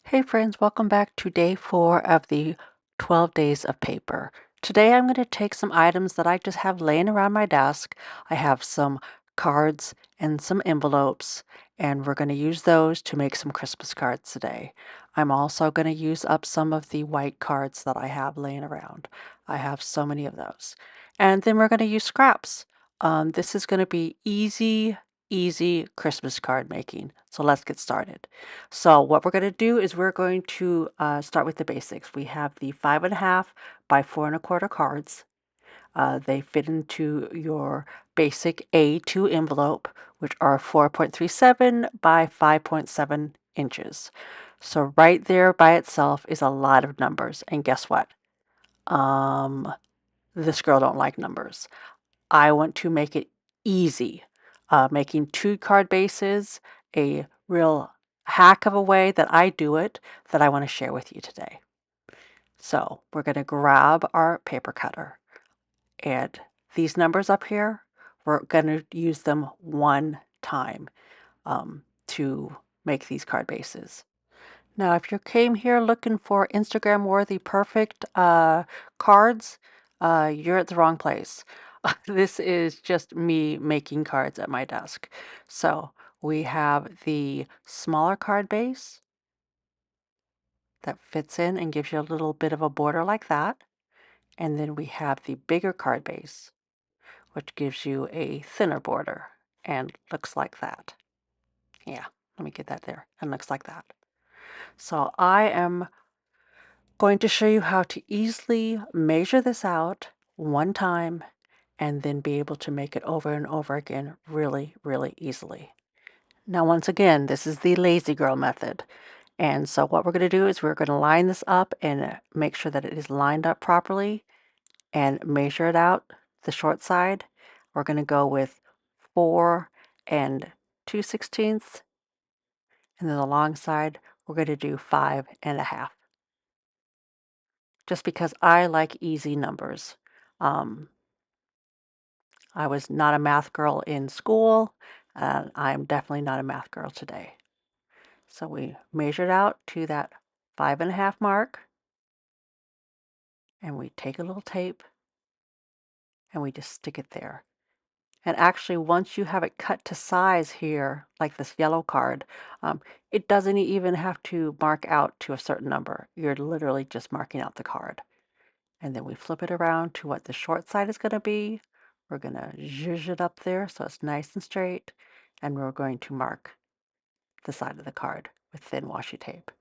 Hey friends, welcome back to day 4 of the 12 days of paper. Today I'm going to take some items that I just have laying around my desk. I have some cards and some envelopes, and we're going to use those to make some Christmas cards today. I'm also going to use up some of the white cards that I have laying around. I have so many of those. And then we're going to use scraps. This is going to be easy Christmas card making. So let's get started. So what we're going to do is we're going to start with the basics. We have the 5.5 by 4.25 cards. They fit into your basic A2 envelope, which are 4.37 by 5.7 inches. So right there by itself is a lot of numbers. And guess what? This girl don't like numbers. I want to make it easy. Making 2 card bases, a real hack of a way that I do it that I want to share with you today. So we're going to grab our paper cutter, and these numbers up here, we're going to use them one time to make these card bases. Now, if you came here looking for Instagram-worthy perfect cards, you're at the wrong place. This is just me making cards at my desk. So we have the smaller card base that fits in and gives you a little bit of a border like that. And then we have the bigger card base, which gives you a thinner border and looks like that. Yeah, let me get that there. And looks like that. So I am going to show you how to easily measure this out one time and then be able to make it over and over again really easily. Now, once again, this is the lazy girl method. And so what we're going to do is we're going to line this up and make sure that it is lined up properly and measure it out the short side. We're going to go with 4 and 2/16, and then the long side we're going to do 5.5. Just because I like easy numbers. Um, I was not a math girl in school, and I'm definitely not a math girl today. So we measured out to that 5.5 mark, and we take a little tape and we just stick it there. And actually, once you have it cut to size here, like this yellow card, it doesn't even have to mark out to a certain number. You're literally just marking out the card. And then we flip it around to what the short side is going to be. We're going to zhuzh it up there so it's nice and straight. And we're going to mark the side of the card with thin washi tape.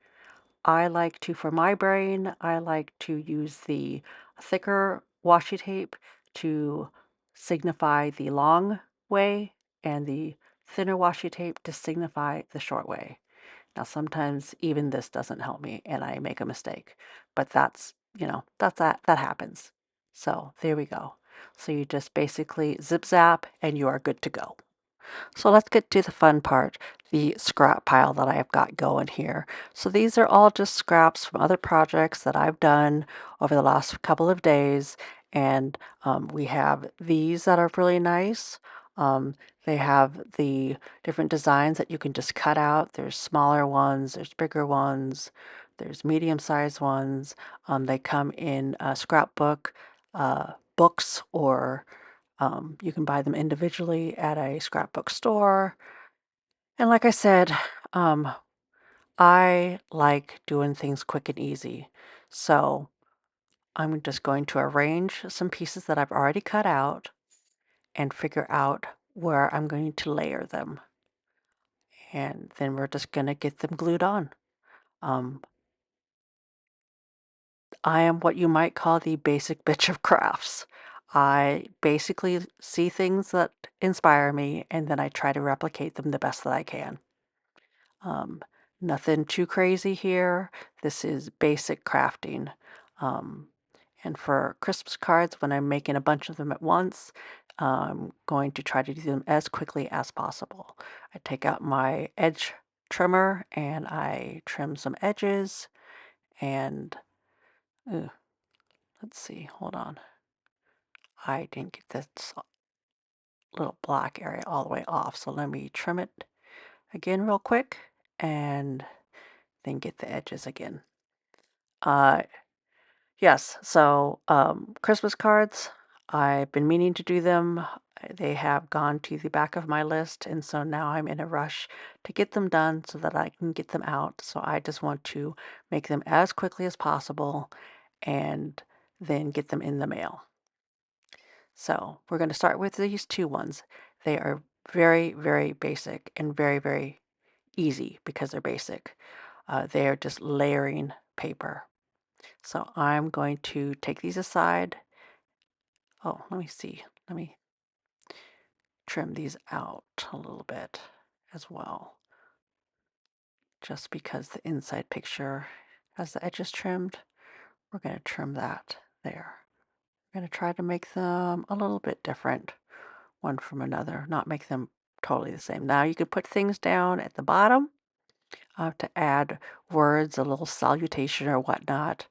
I like to, for my brain, I like to use the thicker washi tape to signify the long way and the thinner washi tape to signify the short way. Now, sometimes even this doesn't help me and I make a mistake, but that's, that happens. So there we go. So you just basically zip zap and you are good to go. So let's get to the fun part, the scrap pile that I have got going here. So these are all just scraps from other projects that I've done over the last couple of days. And we have these that are really nice. Um, they have the different designs that you can just cut out. There's smaller ones, there's bigger ones, there's medium-sized ones. They come in scrapbook books, or you can buy them individually at a scrapbook store. And like I said, um, I like doing things quick and easy. So I'm just going to arrange some pieces that I've already cut out and figure out where I'm going to layer them. And then we're just going to get them glued on. Um, I am what you might call the basic bitch of crafts. I basically see things that inspire me and then I try to replicate them the best that I can. Um, Nothing too crazy here. This is basic crafting. Um, and for Christmas cards, when I'm making a bunch of them at once, I'm going to try to do them as quickly as possible. I take out my edge trimmer and I trim some edges and let's see, hold on. I didn't get this little black area all the way off, so let me trim it again real quick. And then get the edges again. Uh, yes, so Christmas cards, I've been meaning to do them. They have gone to the back of my list, and so now I'm in a rush to get them done so that I can get them out. So I just want to make them as quickly as possible and then get them in the mail. So we're going to start with these two ones. They are very, very basic and very, very easy because they're basic. They are just layering paper. So I'm going to take these aside. Oh, let me see. Let me trim these out a little bit as well, just because the inside picture has the edges trimmed. We're going to trim that there. We're going to try to make them a little bit different one from another, not make them totally the same. Now you could put things down at the bottom to add words, a little salutation or whatnot,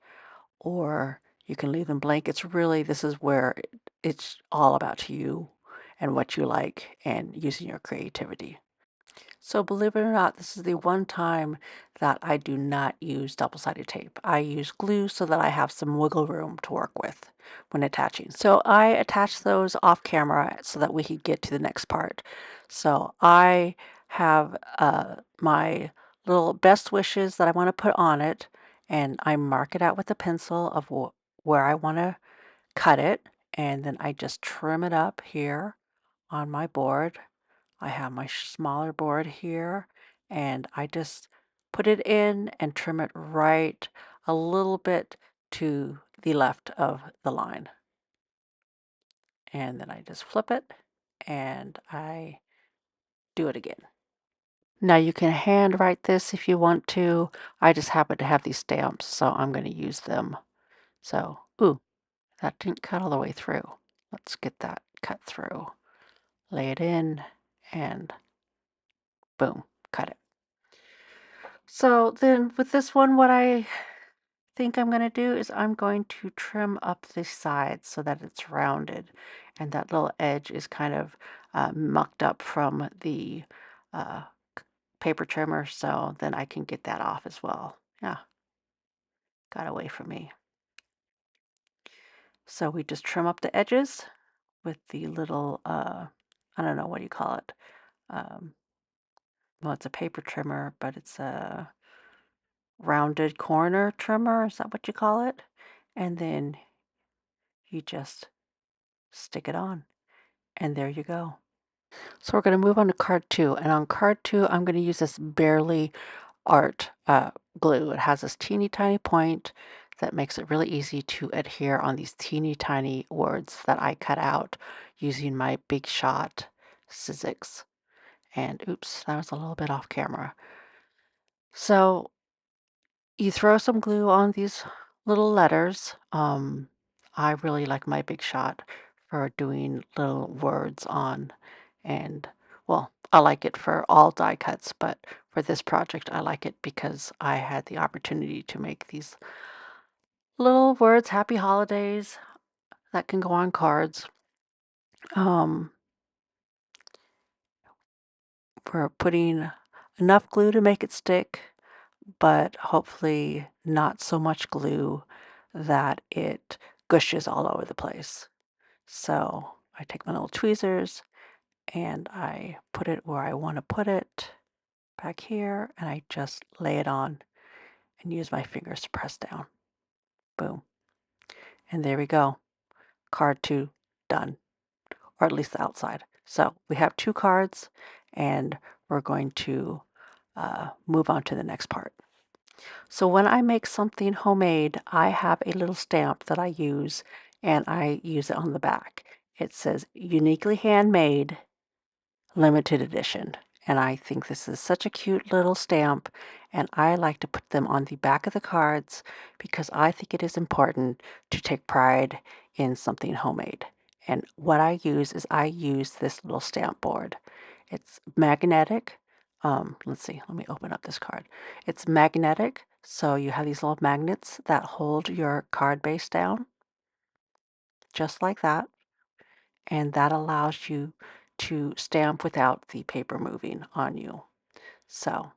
or you can leave them blank. It's really, this is where it's all about you and what you like and using your creativity. So believe it or not, this is the one time that I do not use double-sided tape. I use glue so that I have some wiggle room to work with when attaching. So I attach those off camera so that we can get to the next part. So I have my little best wishes that I want to put on it, and I mark it out with a pencil of where I want to cut it, and then I just trim it up here on my board. I have my smaller board here, and I just put it in and trim it right a little bit to the left of the line. And then I just flip it and I do it again. Now you can hand write this if you want to. I just happen to have these stamps, so I'm going to use them. So, ooh, that didn't cut all the way through. Let's get that cut through. Lay it in and boom, cut it. So then with this one, what I think I'm going to do is I'm going to trim up the sides so that it's rounded and that little edge is kind of mucked up from the uh, paper trimmer, so then I can get that off as well. Yeah, got away from me. So we just trim up the edges with the little, I don't know, what do you call it? Um, well, it's a paper trimmer, but it's a rounded corner trimmer. Is that what you call it? And then you just stick it on, and there you go. So we're going to move on to card 2, and on card 2, I'm going to use this Barely Art glue. It has this teeny tiny point that makes it really easy to adhere on these teeny tiny words that I cut out using my Big Shot Sizzix. And oops, that was a little bit off camera. So you throw some glue on these little letters. I really like my Big Shot for doing little words on, and well, I like it for all die cuts, but for this project, I like it because I had the opportunity to make these little words, happy holidays, that can go on cards. Um, we're putting enough glue to make it stick, but hopefully not so much glue that it gushes all over the place. So I take my little tweezers and I put it where I want to put it back here, and I just lay it on and use my fingers to press down. Boom. And there we go. Card 2 done, or at least the outside. So we have 2 cards, and we're going to move on to the next part. So when I make something homemade, I have a little stamp that I use, and I use it on the back. It says uniquely handmade, limited edition. And I think this is such a cute little stamp, and I like to put them on the back of the cards because I think it is important to take pride in something homemade. And what I use is I use this little stamp board. It's magnetic. Let's see, let me open up this card. It's magnetic, so you have these little magnets that hold your card base down, just like that. And that allows you to stamp without the paper moving on you. So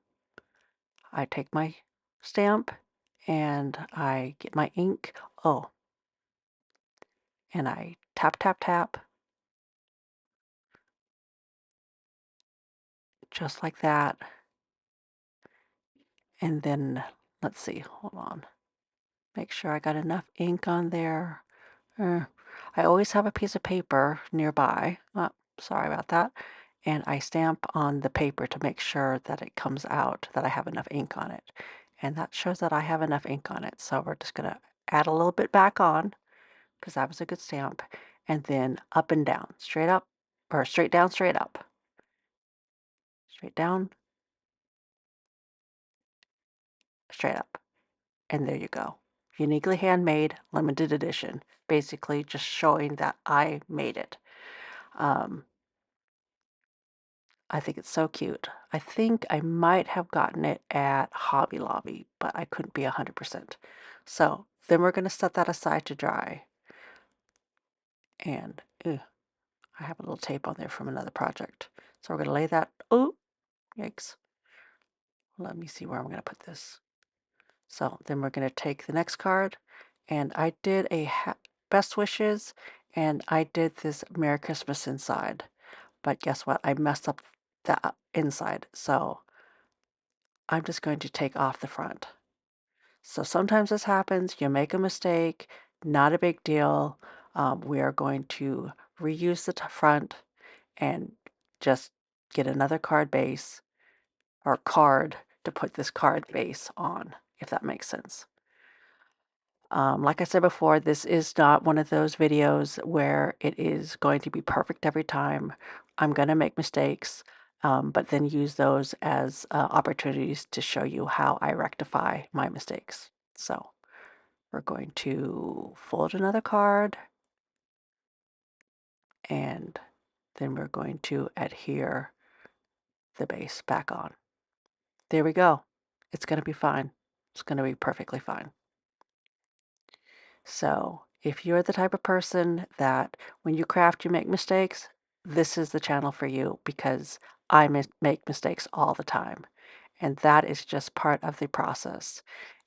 I take my stamp and I get my ink. Oh, and I tap, tap, tap, just like that. And then, let's see, hold on. Make sure I got enough ink on there. Uh, I always have a piece of paper nearby. Sorry about that. And I stamp on the paper to make sure that it comes out, that I have enough ink on it. And that shows that I have enough ink on it. So we're just going to add a little bit back on because that was a good stamp. And then up and down, straight up, or straight down, straight up. Straight down, straight up. And there you go. Uniquely handmade, limited edition. Basically just showing that I made it. I think it's so cute. I think I might have gotten it at Hobby Lobby, but I couldn't be 100%. So then we're going to set that aside to dry. And I have a little tape on there from another project. So we're going to lay that. Oh, yikes. Let me see where I'm going to put this. So then we're going to take the next card. And I did a best wishes. And I did this Merry Christmas inside. But guess what? I messed up the inside. So I'm just going to take off the front. So sometimes this happens, you make a mistake, not a big deal. We are going to reuse the front and just get another card base or card to put this card base on, if that makes sense. Like I said before, this is not one of those videos where it is going to be perfect every time. I'm going to make mistakes, but then use those as opportunities to show you how I rectify my mistakes. So we're going to fold another card, and then we're going to adhere the base back on. There we go. It's going to be fine. It's going to be perfectly fine. So if you're the type of person that when you craft, you make mistakes, this is the channel for you because I make mistakes all the time. And that is just part of the process.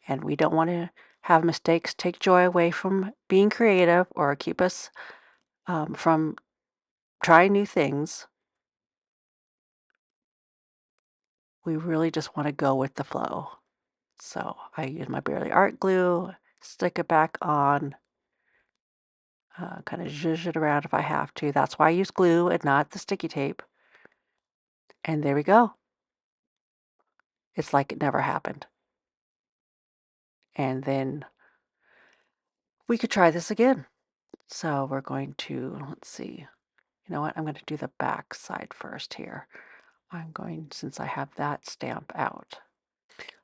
And we don't want to have mistakes take joy away from being creative or keep us from trying new things. We really just want to go with the flow. So I use my Bearly Art glue, stick it back on, kind of zhuzh it around if I have to. That's why I use glue and not the sticky tape. And there we go. It's like it never happened. And then we could try this again. So we're going to, let's see. You know what? I'm going to do the back side first here. I'm going, since I have that stamp out.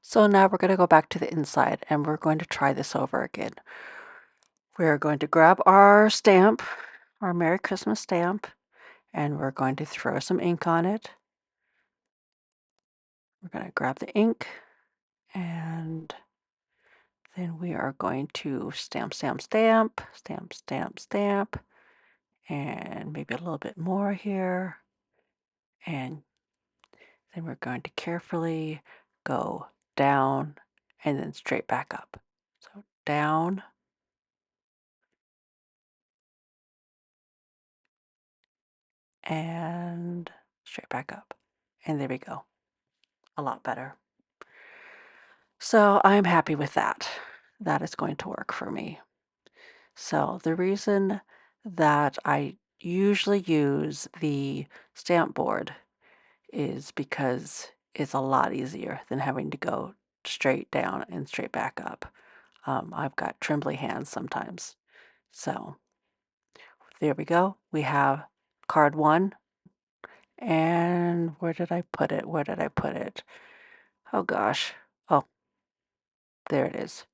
So now we're going to go back to the inside and we're going to try this over again. We're going to grab our stamp, our Merry Christmas stamp, and we're going to throw some ink on it. We're going to grab the ink and then we are going to stamp, stamp, stamp, stamp, stamp, stamp, and maybe a little bit more here. And then we're going to carefully go down and then straight back up. So down and straight back up. And there we go. A lot better. So I'm happy with that. That is going to work for me. So the reason that I usually use the stamp board is because it's a lot easier than having to go straight down and straight back up. I've got trembly hands sometimes. So there we go. We have card 1. And where did I put it? Where did I put it? Oh gosh. Oh, there it is.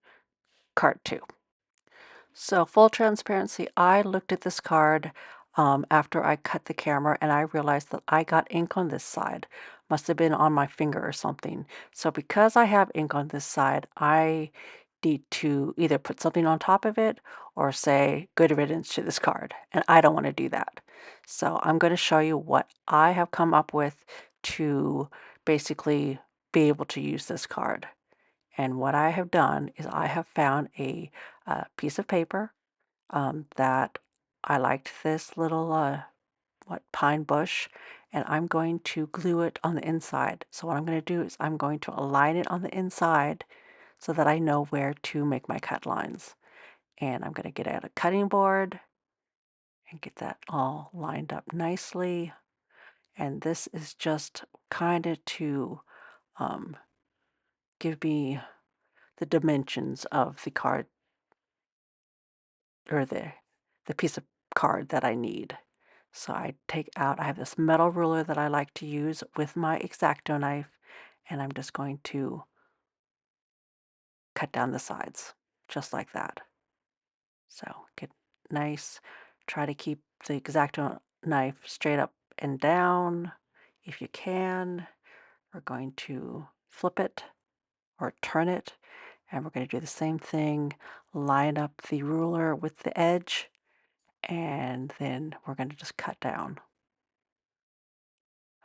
Card 2. So full transparency, I looked at this card after I cut the camera and I realized that I got ink on this side. Must have been on my finger or something. So because I have ink on this side, I need to either put something on top of it or say good riddance to this card. And I don't want to do that. So I'm going to show you what I have come up with to basically be able to use this card. And what I have done is I have found a piece of paper that I liked this little pine bush, and I'm going to glue it on the inside. So what I'm going to do is I'm going to align it on the inside so that I know where to make my cut lines. And I'm going to get out a cutting board and get that all lined up nicely. And this is just kind of to um, give me the dimensions of the card or the piece of card that I need. So I have this metal ruler that I like to use with my X-Acto knife, and I'm just going to cut down the sides, just like that. So get nice, try to keep the X-Acto knife straight up and down if you can. We're going to flip it or turn it, and we're going to do the same thing, line up the ruler with the edge, and then we're going to just cut down.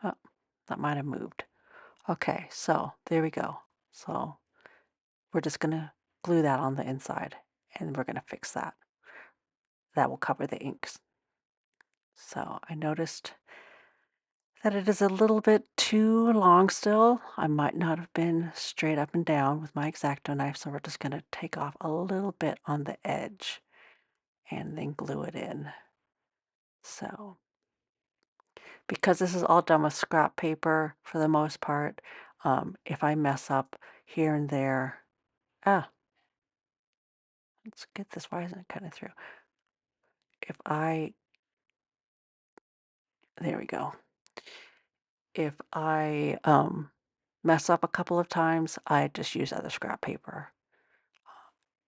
Oh, that might have moved. Okay, so there we go. So we're just going to glue that on the inside, and we're going to fix that. That will cover the inks. So I noticed that it is a little bit too long still. I might not have been straight up and down with my X-Acto knife, so we're just going to take off a little bit on the edge and then glue it in. So because this is all done with scrap paper for the most part, if I mess up here and there, let's get this, why isn't it cutting through? There we go. If I mess up a couple of times, I just use other scrap paper.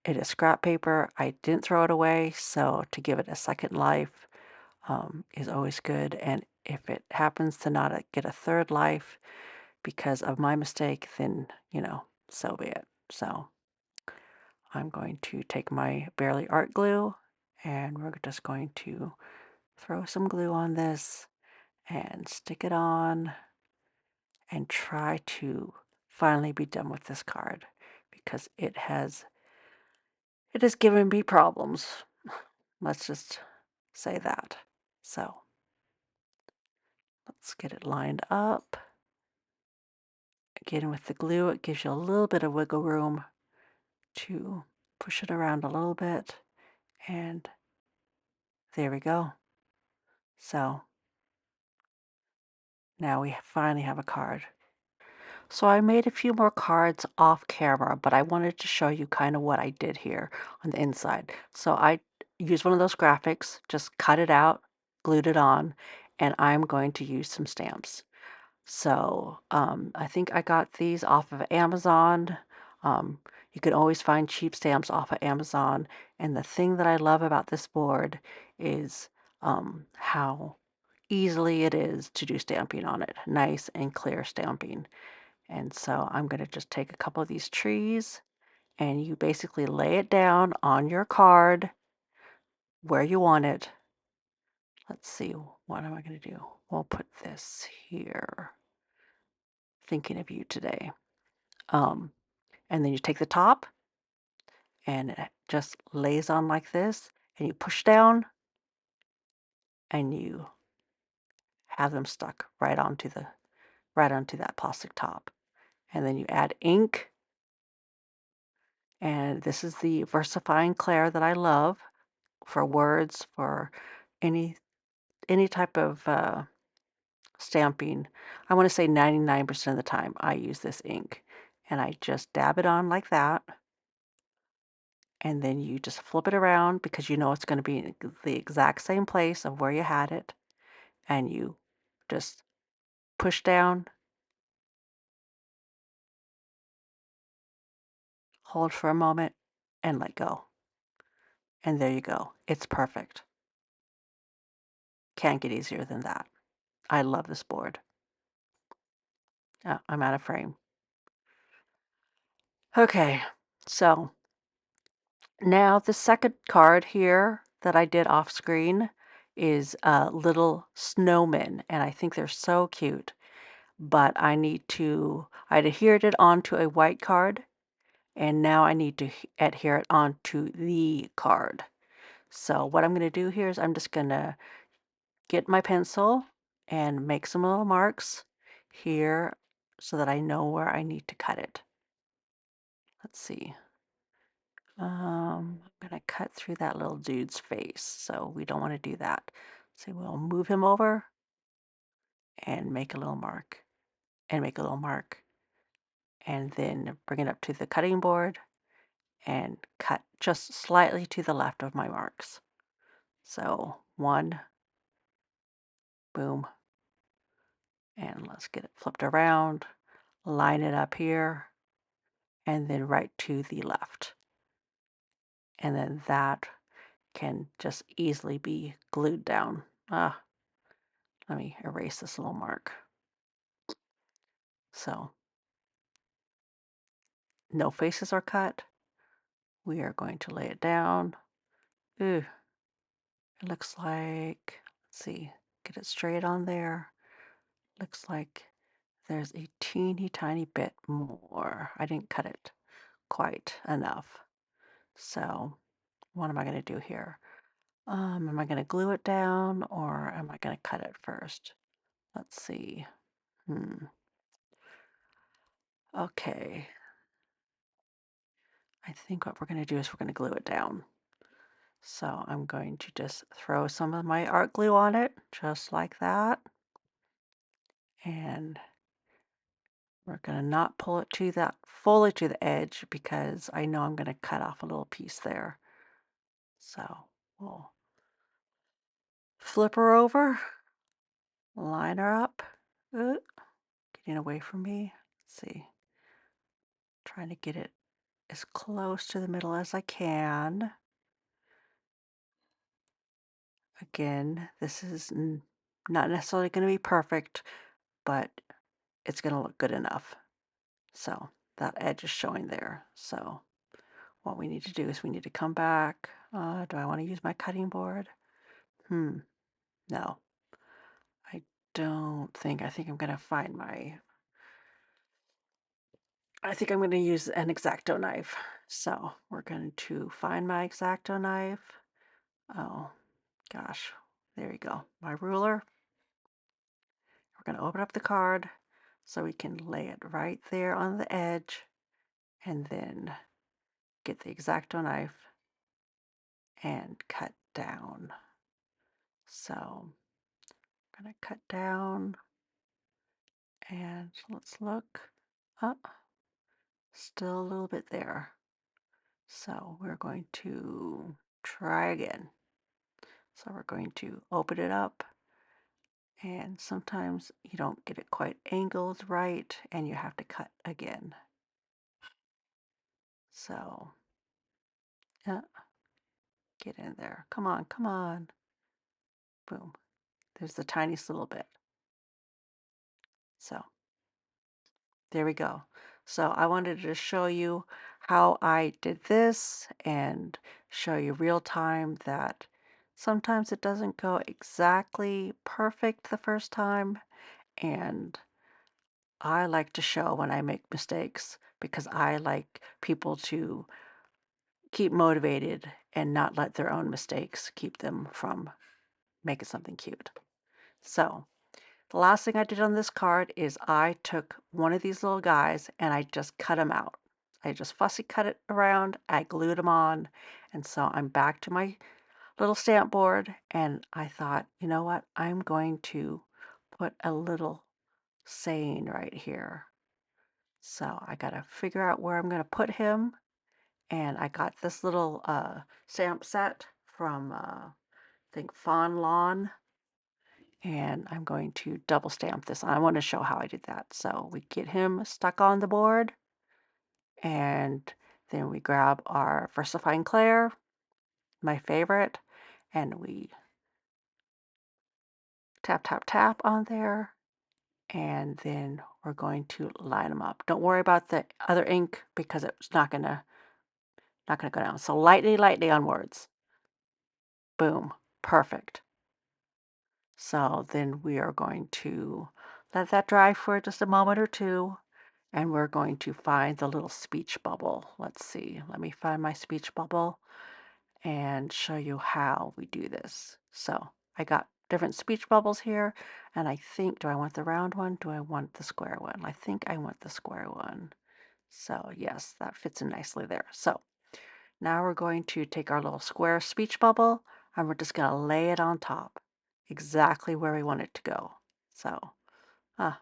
It is scrap paper. I didn't throw it away, so to give it a second life is always good. And if it happens to not get a third life because of my mistake, then, so be it. So I'm going to take my Barely Art glue, and we're just going to throw some glue on this and stick it on and try to finally be done with this card because it has given me problems. Let's just say that. So let's get it lined up. Again, with the glue, it gives you a little bit of wiggle room to push it around a little bit. And there we go. So now we finally have a card. So I made a few more cards off camera, but I wanted to show you kind of what I did here on the inside. So I used one of those graphics, just cut it out, glued it on, and I'm going to use some stamps. So I think I got these off of Amazon. You can always find cheap stamps off of Amazon. And the thing that I love about this board is how easily it is to do stamping on it. Nice and clear stamping. And so I'm going to just take a couple of these trees and you basically lay it down on your card where you want it. Let's see, what am I going to do? We'll put this here. Thinking of you today. And then you take the top and it just lays on like this and you push down and you have them stuck right onto that plastic top. And then you add ink, and this is the VersaFine Clair that I love for words, for any type of stamping. I want to say 99% of the time I use this ink, and I just dab it on like that, and then you just flip it around because you know it's going to be in the exact same place of where you had it, and you just push down, hold for a moment, and let go. And there you go. It's perfect. Can't get easier than that. I love this board. I'm out of frame. Okay, so now the second card here that I did off screen is little snowmen, and I think they're so cute. But I'd adhered it onto a white card, And now I need to adhere it onto the card. So what I'm going to do here is I'm just going to get my pencil and make some little marks here so that I know where I need to cut it. Let's see. I'm going to cut through that little dude's face, so we don't want to do that. So we'll move him over and make a little mark and make a little mark and then bring it up to the cutting board and cut just slightly to the left of my marks. So one, boom, and let's get it flipped around, line it up here, and then right to the left. And then that can just easily be glued down. Let me erase this little mark. So no faces are cut. We are going to lay it down. Ooh, it looks like, let's see, get it straight on there. Looks like there's a teeny tiny bit more. I didn't cut it quite enough. So what am I going to do here? Am I going to glue it down or am I going to cut it first? Let's see. Okay. I think what we're going to do is we're going to glue it down. So I'm going to just throw some of my art glue on it, just like that. And we're going to not pull it to that fully to the edge because I know I'm going to cut off a little piece there. So we'll flip her over, line her up. Getting away from me. Let's see. Trying to get it as close to the middle as I can. Again, this is not necessarily going to be perfect, but it's going to look good enough. So that edge is showing there. So what we need to do is we need to come back. Do I want to use my cutting board? No, I don't think. I think I'm going to find I think I'm going to use an X-Acto knife. So we're going to find my X-Acto knife. Oh, gosh. There you go. My ruler. We're going to open up the card so we can lay it right there on the edge and then get the X-Acto knife and cut down. So I'm going to cut down and let's look up. Still a little bit there. So we're going to try again. So we're going to open it up and sometimes you don't get it quite angled right and you have to cut again. So yeah, get in there. Come on, come on. Boom. There's the tiniest little bit. So there we go. So I wanted to show you how I did this and show you real time that sometimes it doesn't go exactly perfect the first time. And I like to show when I make mistakes because I like people to keep motivated and not let their own mistakes keep them from making something cute. So the last thing I did on this card is I took one of these little guys and I just cut him out. I just fussy cut it around, I glued him on, and so I'm back to my little stamp board and I thought, you know what? I'm going to put a little saying right here. So I got to figure out where I'm going to put him. And I got this little stamp set from, I think, Fawn Lawn. And I'm going to double stamp this. I want to show how I did that. So we get him stuck on the board. And then we grab our VersaFine Clair, my favorite. And we tap, tap, tap on there. And then we're going to line them up. Don't worry about the other ink because it's not gonna go down. So lightly, lightly on words. Boom. Perfect. So then we are going to let that dry for just a moment or two. and we're going to find the little speech bubble. Let's see, let me find my speech bubble and show you how we do this. So I got different speech bubbles here, and I think, do I want the round one? Do I want the square one? I think I want the square one. So yes, that fits in nicely there. So now we're going to take our little square speech bubble and we're just going to lay it on top, exactly where we want it to go. So, ah,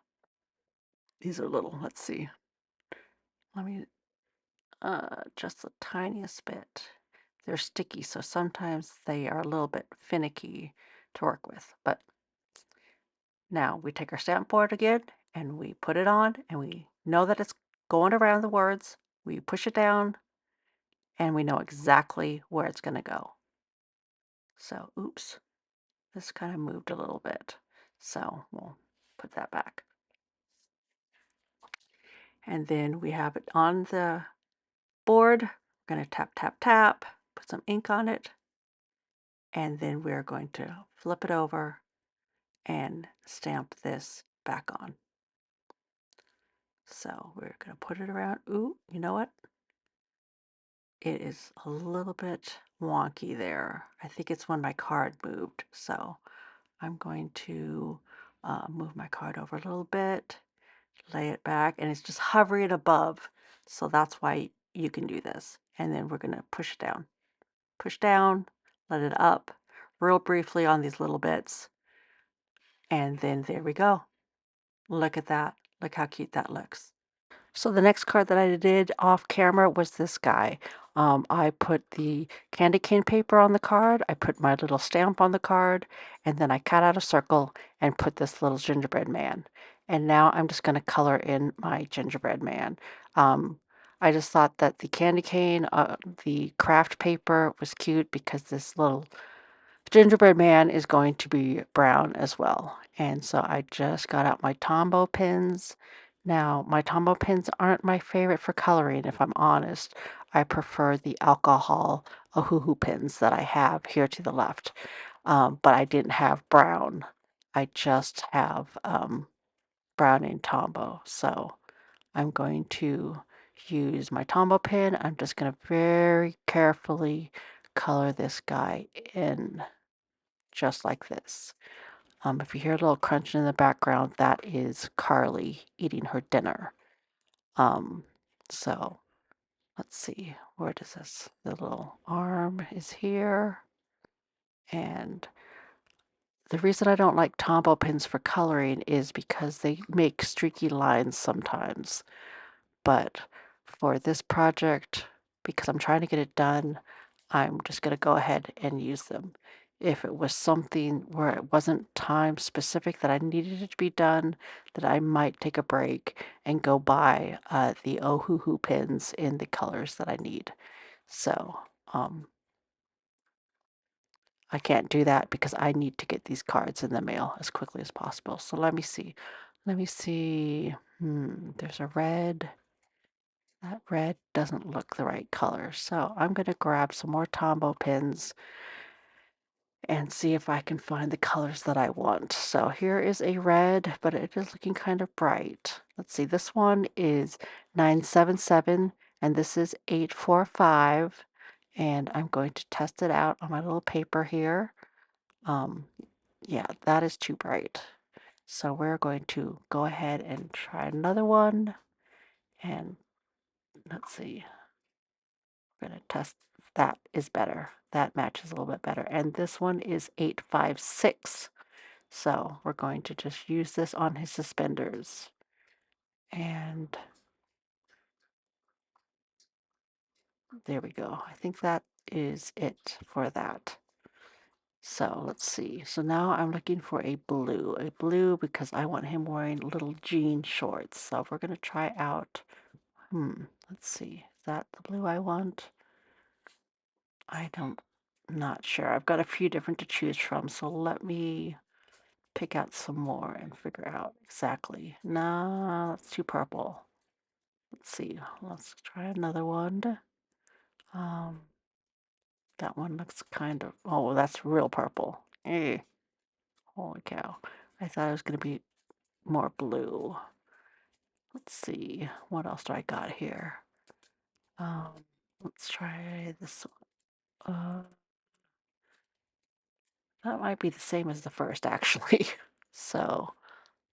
these are little, let's see, let me, just the tiniest bit. They're sticky, so sometimes they are a little bit finicky to work with. But now we take our stamp board again and we put it on and we know that it's going around the words. We push it down and we know exactly where it's going to go. So, oops, this kind of moved a little bit. So we'll put that back. And then we have it on the board. We're going to tap, tap, tap, put some ink on it. And then we're going to flip it over and stamp this back on. So we're going to put it around. Ooh, you know what? It is a little bit wonky there. I think it's when my card moved. So I'm going to move my card over a little bit, lay it back, and it's just hovering above. So that's why you can do this. And then we're going to push down, let it up real briefly on these little bits. And then there we go. Look at that. Look how cute that looks. So the next card that I did off camera was this guy. I put the candy cane paper on the card, I put my little stamp on the card, and then I cut out a circle and put this little gingerbread man. And now I'm just going to color in my gingerbread man. I just thought that the candy cane, the craft paper was cute because this little gingerbread man is going to be brown as well. And so I just got out my Tombow pins. Now, my Tombow pins aren't my favorite for coloring, if I'm honest. I prefer the alcohol Ohuhu pins that I have here to the left. But I didn't have brown. I just have brown in Tombow. So I'm going to use my Tombow pin. I'm just going to very carefully color this guy in just like this. If you hear a little crunching in the background, that is Carly eating her dinner. So let's see, where does this, the little arm is here. And the reason I don't like Tombow pins for coloring is because they make streaky lines sometimes. But for this project, because I'm trying to get it done, I'm just going to go ahead and use them. If it was something where it wasn't time specific that I needed it to be done, that I might take a break and go buy the Ohuhu pins in the colors that I need. So I can't do that because I need to get these cards in the mail as quickly as possible. So let me see. Let me see. There's a red. That red doesn't look the right color. So I'm going to grab some more Tombow pins and see if I can find the colors that I want. So here is a red, but it is looking kind of bright. Let's see, this one is 977 and this is 845. And I'm going to test it out on my little paper here. Yeah, that is too bright. So we're going to go ahead and try another one. And let's see. We're going to test that is better. That matches a little bit better. And this one is 856. So we're going to just use this on his suspenders. And there we go. I think that is it for that. So let's see. So now I'm looking for a blue because I want him wearing little jean shorts. So we're going to try out, let's see. Is that the blue I want? Not sure. I've got a few different to choose from. So let me pick out some more and figure out exactly. No, that's too purple. Let's see. Let's try another one. Um, that one looks kind of, oh, that's real purple. Eh, holy cow. I thought it was going to be more blue. let's see, what else do I got here? Let's try this one. That might be the same as the first, actually. So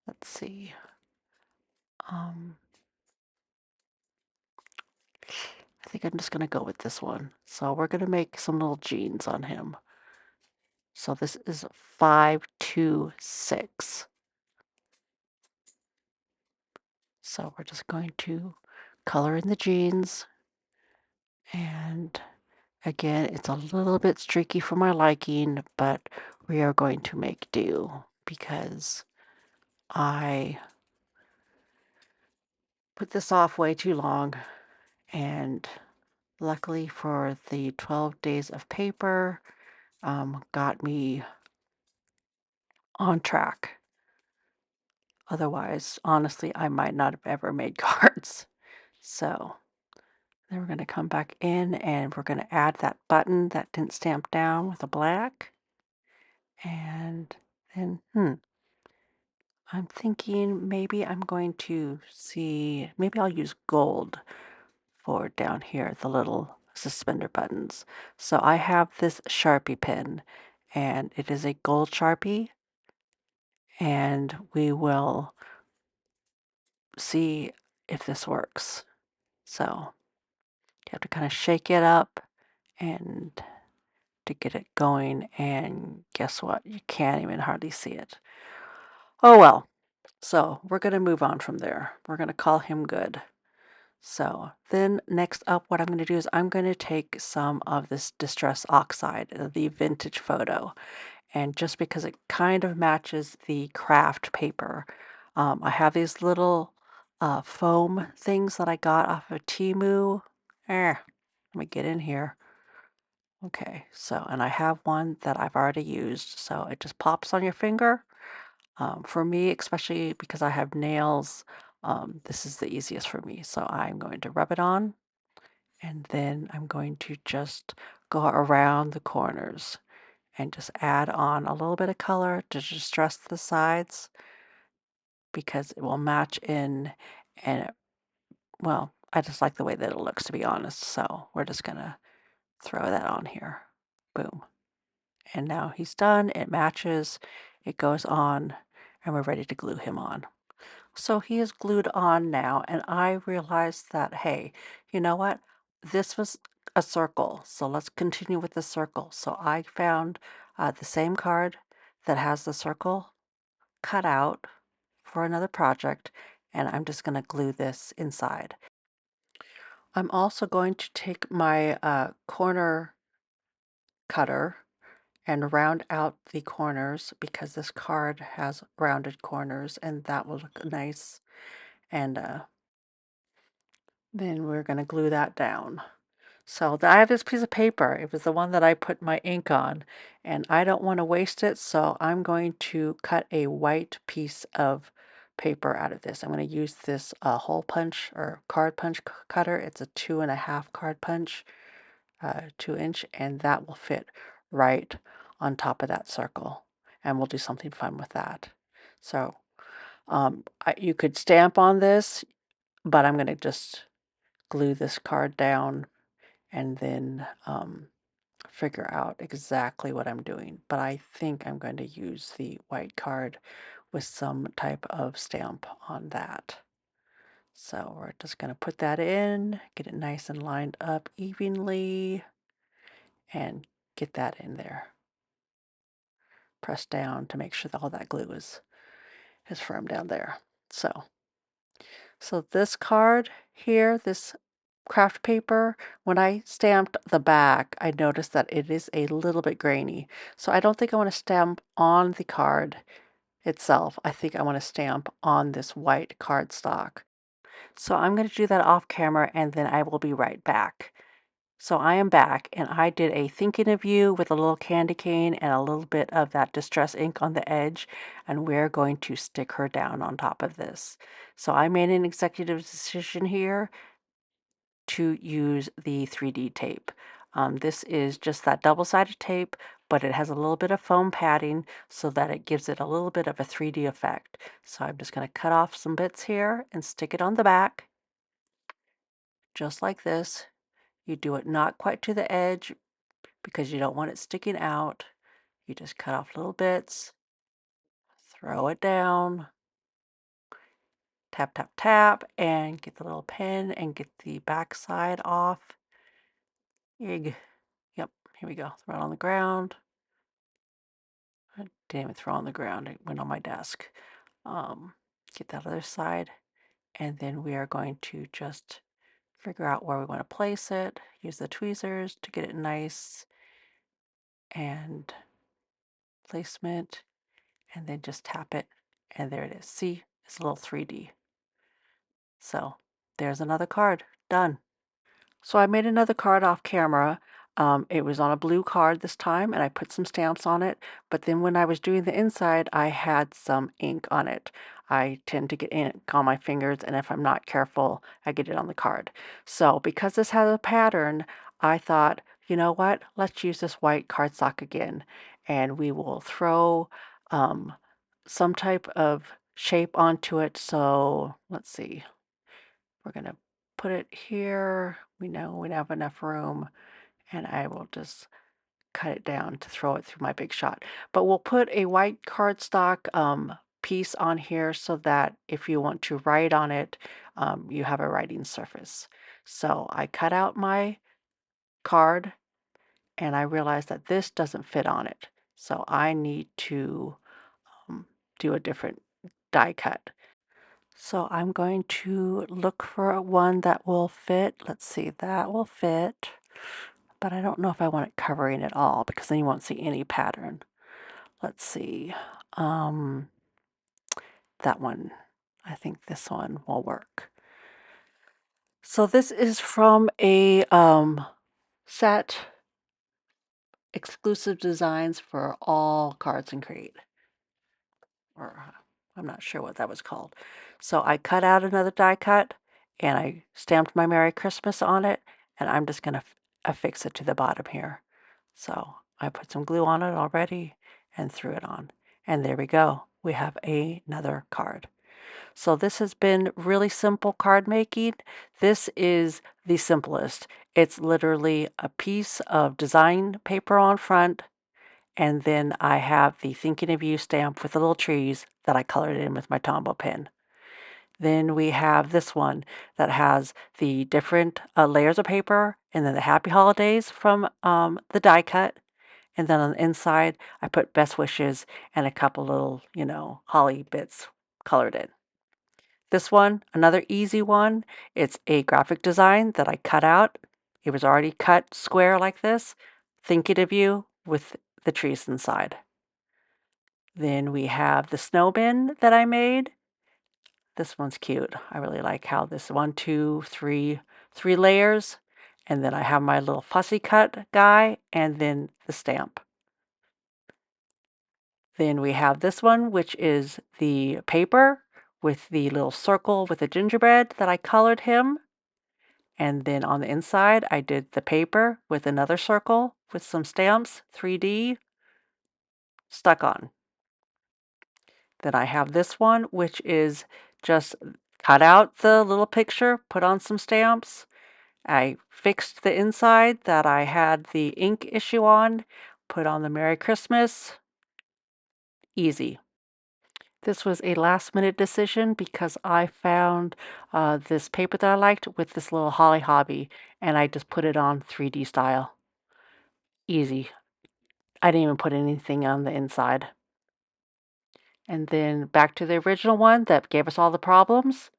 let's see. Um, I think I'm just gonna go with this one. So we're gonna make some little jeans on him. So this is 526. So we're just going to color in the jeans. And again, it's a little bit streaky for my liking, but we are going to make do because I put this off way too long. And luckily for the 12 days of paper, got me on track. Otherwise, honestly, I might not have ever made cards. So then we're going to come back in and we're going to add that button that didn't stamp down with a black. And then, I'm thinking maybe I'm going to see, maybe I'll use gold for down here, the little suspender buttons. So I have this Sharpie pen and it is a gold Sharpie, and we will see if this works. So you have to kind of shake it up and to get it going, and guess what? You can't even hardly see it. Oh well. So we're going to move on from there. We're going to call him good. So then next up, what I'm going to do is I'm going to take some of this Distress Oxide, the vintage photo, and just because it kind of matches the craft paper, I have these little foam things that I got off of Temu. Let me get in here. Okay, so, and I have one that I've already used, so it just pops on your finger. For me, especially because I have nails, this is the easiest for me. So I'm going to rub it on, and then I'm going to just go around the corners and just add on a little bit of color to distress the sides because it will match in, and well, I just like the way that it looks, to be honest. So we're just gonna throw that on here. Boom. And now he's done. It matches, it goes on, and we're ready to glue him on. So he is glued on now, and I realized that, hey, you know what? This was a circle, so let's continue with the circle. So I found the same card that has the circle cut out for another project, and I'm just going to glue this inside. I'm also going to take my corner cutter and round out the corners because this card has rounded corners, and that will look nice. And then we're going to glue that down. So I have this piece of paper. It was the one that I put my ink on, and I don't want to waste it, so I'm going to cut a white piece of paper out of this. I'm going to use this hole punch or card punch cutter. It's a 2.5 card punch, 2-inch, and that will fit right on top of that circle. And we'll do something fun with that. So you could stamp on this, but I'm going to just glue this card down and then figure out exactly what I'm doing. But I think I'm going to use the white card with some type of stamp on that. So we're just going to put that in, get it nice and lined up evenly, and get that in there. Press down to make sure that all that glue is firm down there. So this card here, this craft paper, when I stamped the back, I noticed that it is a little bit grainy. So I don't think I want to stamp on the card itself. I think I want to stamp on this white cardstock. So I'm going to do that off camera and then I will be right back. So I am back and I did a thinking of you with a little candy cane and a little bit of that distress ink on the edge, and we're going to stick her down on top of this. So I made an executive decision here to use the 3D tape. This is just that double-sided tape, but it has a little bit of foam padding so that it gives it a little bit of a 3D effect. So I'm just going to cut off some bits here and stick it on the back, just like this. You do it not quite to the edge because you don't want it sticking out. You just cut off little bits, throw it down, tap, tap, tap, and get the little pin and get the back side off. Yep, here we go. Throw it on the ground. I didn't even throw it on the ground. It went on my desk. Get that other side, and then we are going to just figure out where we want to place it. Use the tweezers to get it nice and placement, and then just tap it, and there it is. See, it's a little 3D. So there's another card. Done. So I made another card off camera. It was on a blue card this time, and I put some stamps on it. But then when I was doing the inside, I had some ink on it. I tend to get ink on my fingers, and if I'm not careful, I get it on the card. So because this has a pattern, I thought, you know what? Let's use this white cardstock again, and we will throw some type of shape onto it. So let's see. We're going to put it here. We know we have enough room, and I will just cut it down to throw it through my big shot. But we'll put a white cardstock piece on here so that if you want to write on it, you have a writing surface. So I cut out my card, and I realized that this doesn't fit on it. So I need to do a different die cut. So I'm going to look for one that will fit. Let's see, that will fit, but I don't know if I want it covering it all because then you won't see any pattern. Let's see, that one. I think this one will work. So this is from a set, Exclusive Designs for All Cards and Create. Or I'm not sure what that was called. So I cut out another die cut and I stamped my Merry Christmas on it, and I'm just going to affix it to the bottom here. So I put some glue on it already and threw it on. And there we go. We have another card. So this has been really simple card making. This is the simplest. It's literally a piece of design paper on front, and then I have the Thinking of You stamp with the little trees that I colored in with my Tombow pen. Then we have this one that has the different layers of paper and then the Happy Holidays from the die cut. And then on the inside, I put best wishes and a couple little, holly bits colored in. This one, another easy one. It's a graphic design that I cut out. It was already cut square like this. Thinking of You with the trees inside. Then we have the snow bin that I made. This one's cute. I really like how this 1, 2, 3, 3 layers. And then I have my little fussy cut guy and then the stamp. Then we have this one, which is the paper with the little circle with the gingerbread that I colored him. And then on the inside, I did the paper with another circle with some stamps, 3D, stuck on. Then I have this one, which is just cut out the little picture, put on some stamps. I fixed the inside that I had the ink issue on, put on the Merry Christmas. Easy. This was a last minute decision because I found this paper that I liked with this little Holly Hobby, and I just put it on 3D style. Easy. I didn't even put anything on the inside. And then back to the original one that gave us all the problems.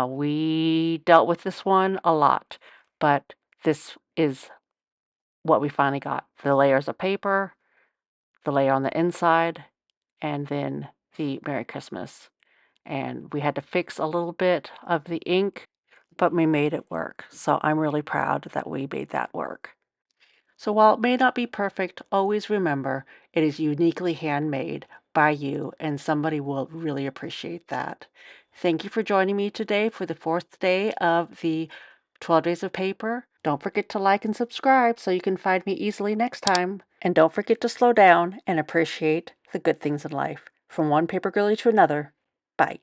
We dealt with this one a lot, but this is what we finally got. The layers of paper, the layer on the inside, and then the Merry Christmas. And we had to fix a little bit of the ink, but we made it work. So I'm really proud that we made that work. So while it may not be perfect, always remember it is uniquely handmade by you, and somebody will really appreciate that. Thank you for joining me today for the fourth day of the 12 Days of Paper. Don't forget to like and subscribe so you can find me easily next time. And don't forget to slow down and appreciate the good things in life. From one paper girly to another, bye.